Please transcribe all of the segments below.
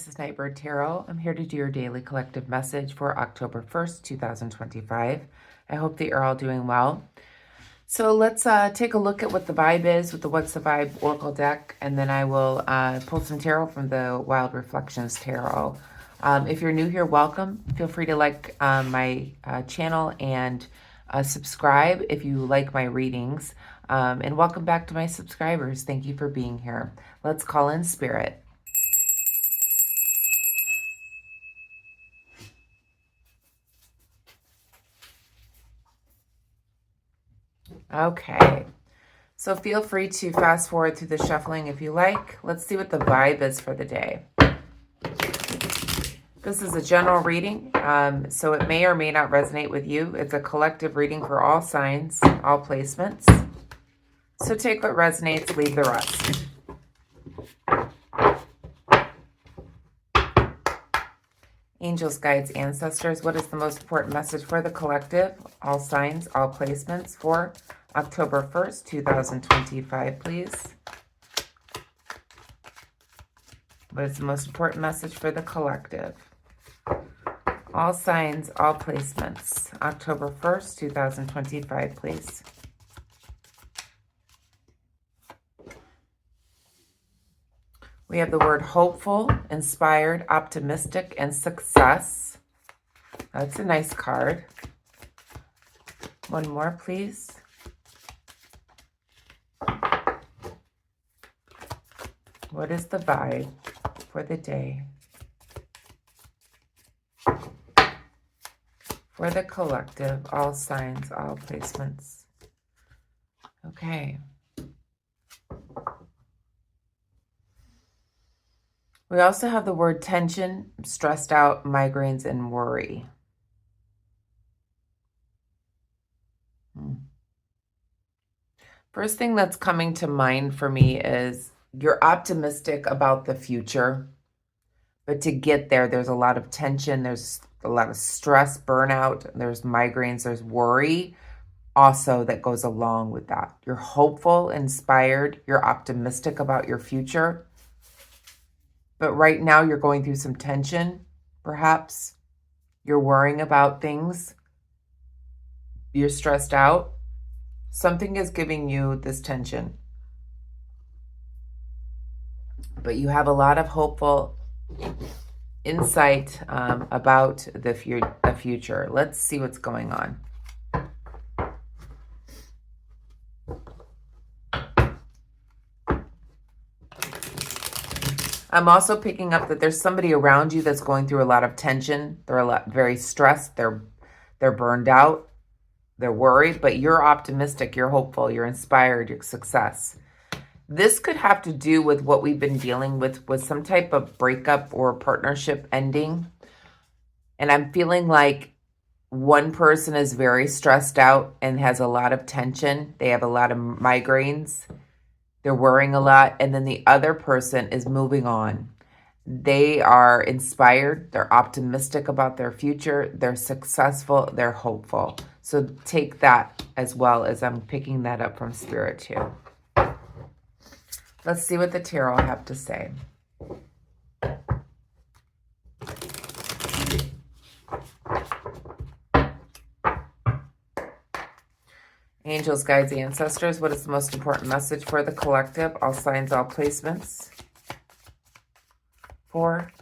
This is Nightbird Tarot. I'm here to do your daily collective message for October 1st, 2025. I hope that you're all doing well. So let's take a look at what the vibe is with the What's the Vibe Oracle deck, and then I will pull some tarot from the Wild Reflections Tarot. If you're new here, welcome. Feel free to like my channel and subscribe if you like my readings. And welcome back to my subscribers. Thank you for being here. Let's call in Spirit. Okay, so feel free to fast forward through the shuffling if you like. Let's see what the vibe is for the day. This is a general reading, so it may or may not resonate with you. It's a collective reading for all signs, all placements. So take what resonates, leave the rest. Angels, guides, ancestors, what is the most important message for the collective, all signs, all placements for October 1st, 2025, please? What is the most important message for the collective? All signs, all placements. October 1st, 2025, please. We have the word hopeful, inspired, optimistic, and success. That's a nice card. One more, please. What is the vibe for the day? For the collective, all signs, all placements. Okay. We also have the word tension, stressed out, migraines, and worry. First thing that's coming to mind for me is you're optimistic about the future, but to get there, there's a lot of tension, there's a lot of stress, burnout, there's migraines, there's worry also that goes along with that. You're hopeful, inspired, you're optimistic about your future, but right now you're going through some tension, perhaps. You're worrying about things. You're stressed out. Something is giving you this tension. But you have a lot of hopeful insight about the future. Let's see what's going on. I'm also picking up that there's somebody around you that's going through a lot of tension. They're very stressed. They're burned out. They're worried, but you're optimistic. You're hopeful. You're inspired. You're success. This could have to do with what we've been dealing with some type of breakup or partnership ending. And I'm feeling like one person is very stressed out and has a lot of tension. They have a lot of migraines. They're worrying a lot. And then the other person is moving on. They are inspired. They're optimistic about their future. They're successful. They're hopeful. So take that as well, as I'm picking that up from Spirit too. Let's see what the tarot have to say. Angels, guides, ancestors, what is the most important message for the collective, all signs, all placements for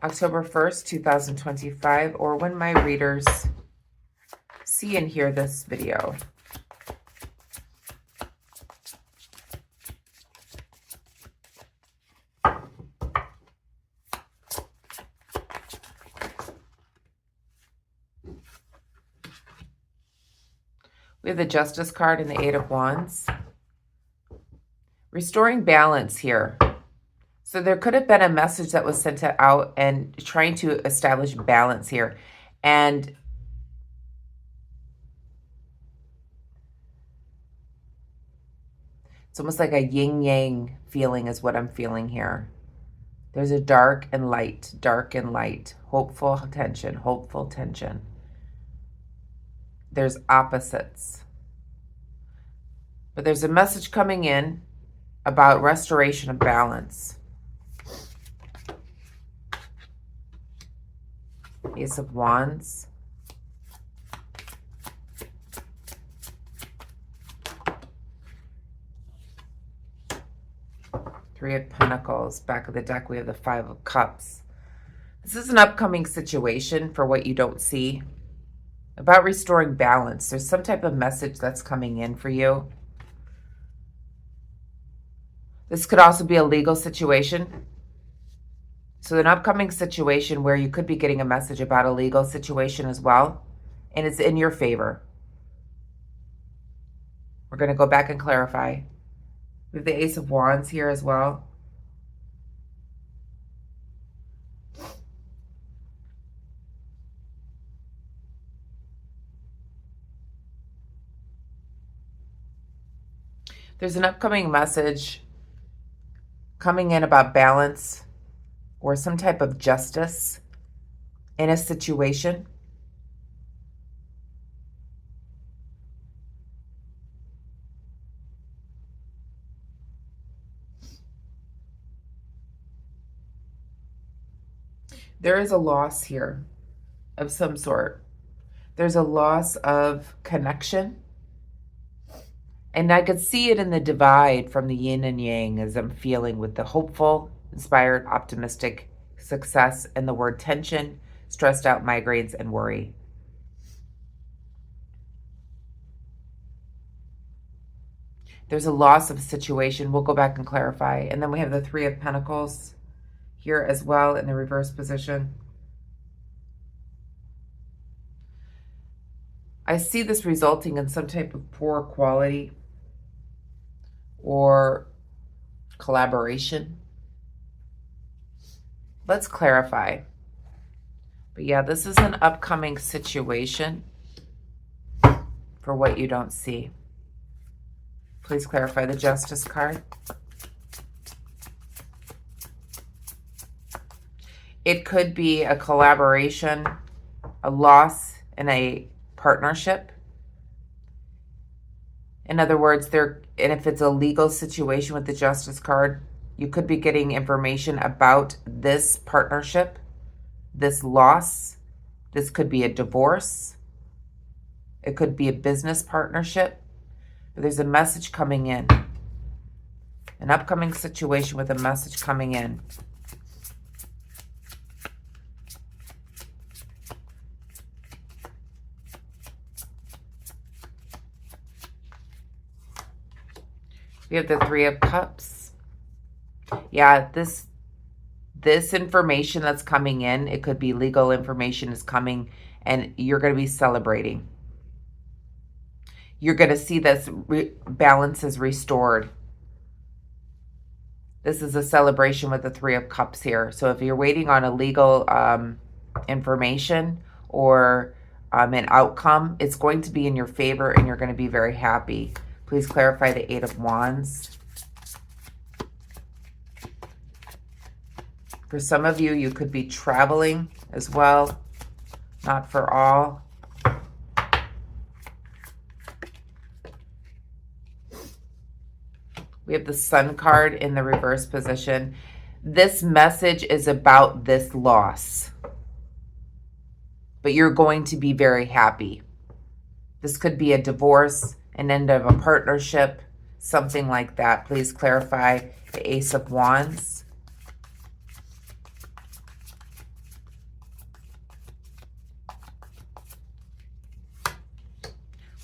October 1st, 2025, or when my readers see and hear this video? We have the Justice card and the Eight of Wands. Restoring balance here. So there could have been a message that was sent out and trying to establish balance here. And it's almost like a yin-yang feeling is what I'm feeling here. There's a dark and light, hopeful tension. There's opposites. But there's a message coming in about restoration of balance. Ace of Wands. Three of Pentacles. Back of the deck, we have the Five of Cups. This is an upcoming situation for what you don't see. About restoring balance. There's some type of message that's coming in for you. This could also be a legal situation. So an upcoming situation where you could be getting a message about a legal situation as well. And it's in your favor. We're going to go back and clarify. We have the Ace of Wands here as well. There's an upcoming message coming in about balance or some type of justice in a situation. There is a loss here of some sort. There's a loss of connection. And I could see it in the divide from the yin and yang as I'm feeling with the hopeful, inspired, optimistic, success, and the word tension, stressed out, migraines, and worry. There's a loss of situation. We'll go back and clarify. And then we have the Three of Pentacles here as well in the reverse position. I see this resulting in some type of poor quality or collaboration. Let's clarify. But yeah, this is an upcoming situation for what you don't see. Please clarify the Justice card. It could be a collaboration, a loss in a partnership. In other words, and if it's a legal situation with the Justice card, you could be getting information about this partnership, this loss. This could be a divorce. It could be a business partnership. But there's a message coming in. An upcoming situation with a message coming in. We have the Three of Cups. Yeah, this information that's coming in, it could be legal information is coming, and you're going to be celebrating. You're going to see this balance is restored. This is a celebration with the Three of Cups here. So if you're waiting on a legal information or an outcome, it's going to be in your favor and you're going to be very happy. Please clarify the Eight of Wands. For some of you, you could be traveling as well. Not for all. We have the Sun card in the reverse position. This message is about this loss. But you're going to be very happy. This could be a divorce, an end of a partnership, something like that. Please clarify the Ace of Wands.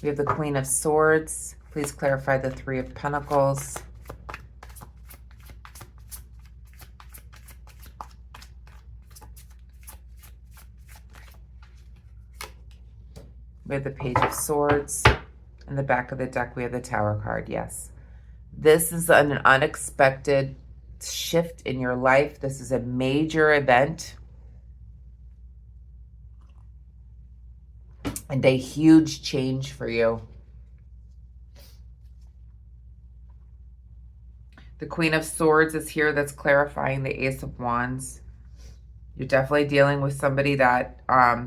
We have the Queen of Swords. Please clarify the Three of Pentacles. We have the Page of Swords. In the back of the deck, we have the Tower card. Yes. This is an unexpected shift in your life. This is a major event. And a huge change for you. The Queen of Swords is here. That's clarifying the Ace of Wands. You're definitely dealing with somebody that,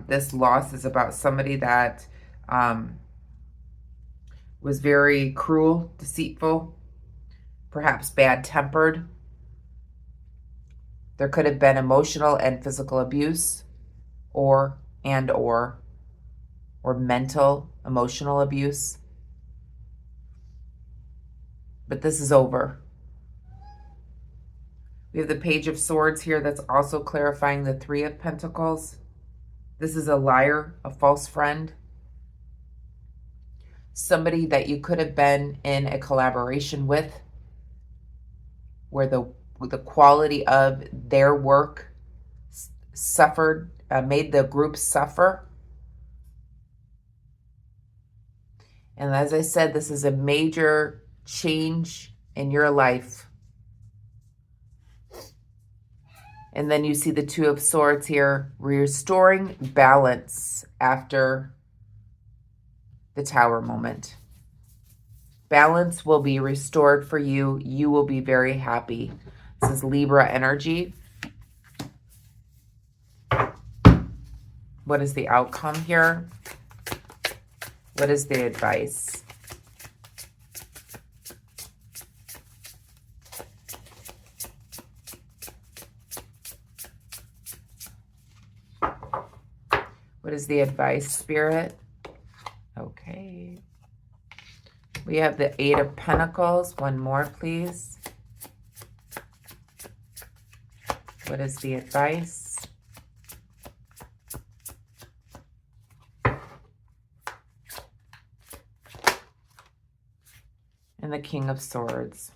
this loss is about somebody that was very cruel, deceitful, perhaps bad-tempered. There could have been emotional and physical abuse. or mental, emotional abuse. But this is over. We have the Page of Swords here that's also clarifying the Three of Pentacles. This is a liar, a false friend. Somebody that you could have been in a collaboration with where the quality of their work suffered, made the group suffer. And as I said, this is a major change in your life. And then you see the Two of Swords here, restoring balance after the Tower moment. Balance will be restored for you. You will be very happy. This is Libra energy. What is the outcome here? What is the advice? What is the advice, Spirit? Okay. We have the Eight of Pentacles. One more, please. What is the advice? And the King of Swords.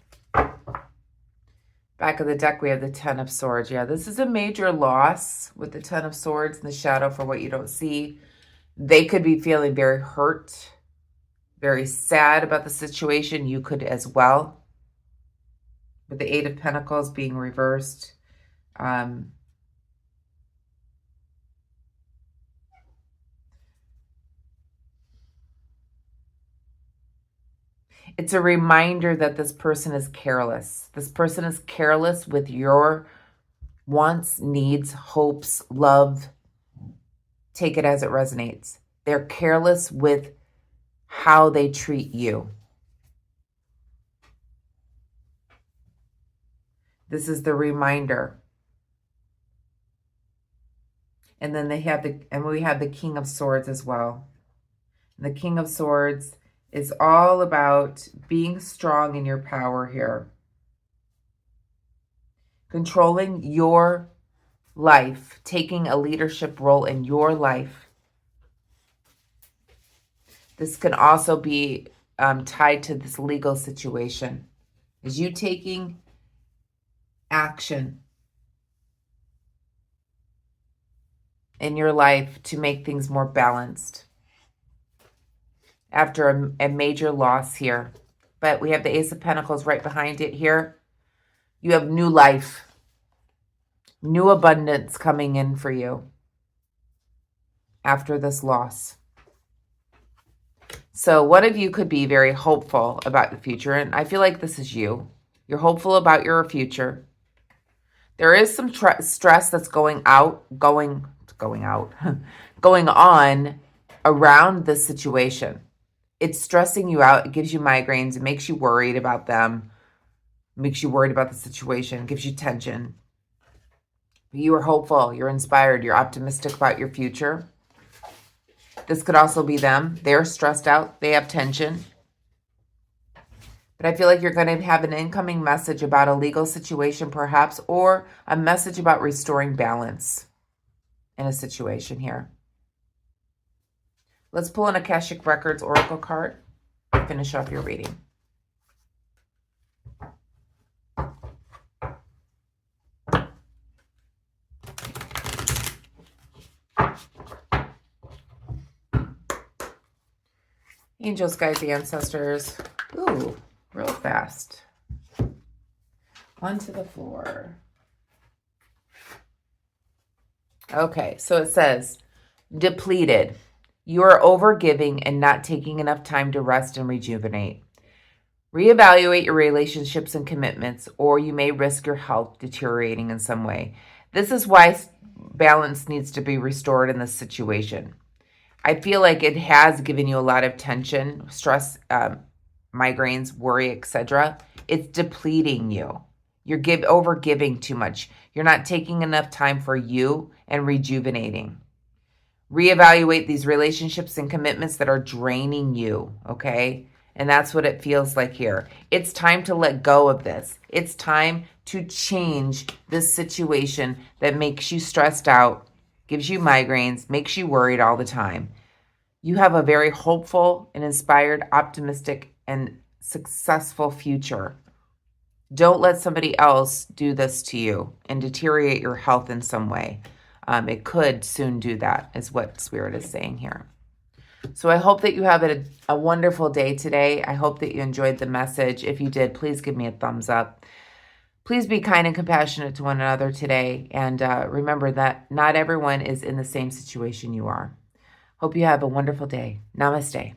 Back of the deck, we have the Ten of Swords. Yeah, this is a major loss with the Ten of Swords in the shadow for what you don't see. They could be feeling very hurt, very sad about the situation. You could as well. With the Eight of Pentacles being reversed. It's a reminder that this person is careless. This person is careless with your wants, needs, hopes, love. Take it as it resonates. They're careless with how they treat you. This is the reminder. And then we have the King of Swords as well. And the King of Swords is all about being strong in your power here. Controlling your life, taking a leadership role in your life. This can also be tied to this legal situation. Is you taking action in your life to make things more balanced after a major loss here. But we have the Ace of Pentacles right behind it here. You have new life, new abundance coming in for you after this loss. So one of you could be very hopeful about the future, and I feel like this is you. You're hopeful about your future. There is some stress that's going on around this situation. It's stressing you out. It gives you migraines. It makes you worried about them. It makes you worried about the situation. It gives you tension. But you are hopeful. You're inspired. You're optimistic about your future. This could also be them. They're stressed out. They have tension. But I feel like you're going to have an incoming message about a legal situation perhaps, or a message about restoring balance in a situation here. Let's pull an Akashic Records Oracle card and finish off your reading. Angels, guides, ancestors. Ooh, real fast. Onto the floor. Okay, so it says, depleted. You are overgiving and not taking enough time to rest and rejuvenate. Reevaluate your relationships and commitments, or you may risk your health deteriorating in some way. This is why balance needs to be restored in this situation. I feel like it has given you a lot of tension, stress, migraines, worry, etc. It's depleting you. You're over giving too much. You're not taking enough time for you and rejuvenating. Reevaluate these relationships and commitments that are draining you, okay? And that's what it feels like here. It's time to let go of this. It's time to change this situation that makes you stressed out, gives you migraines, makes you worried all the time. You have a very hopeful and inspired, optimistic, and successful future. Don't let somebody else do this to you and deteriorate your health in some way. It could soon do that, is what Spirit is saying here. So I hope that you have a wonderful day today. I hope that you enjoyed the message. If you did, please give me a thumbs up. Please be kind and compassionate to one another today. And remember that not everyone is in the same situation you are. Hope you have a wonderful day. Namaste.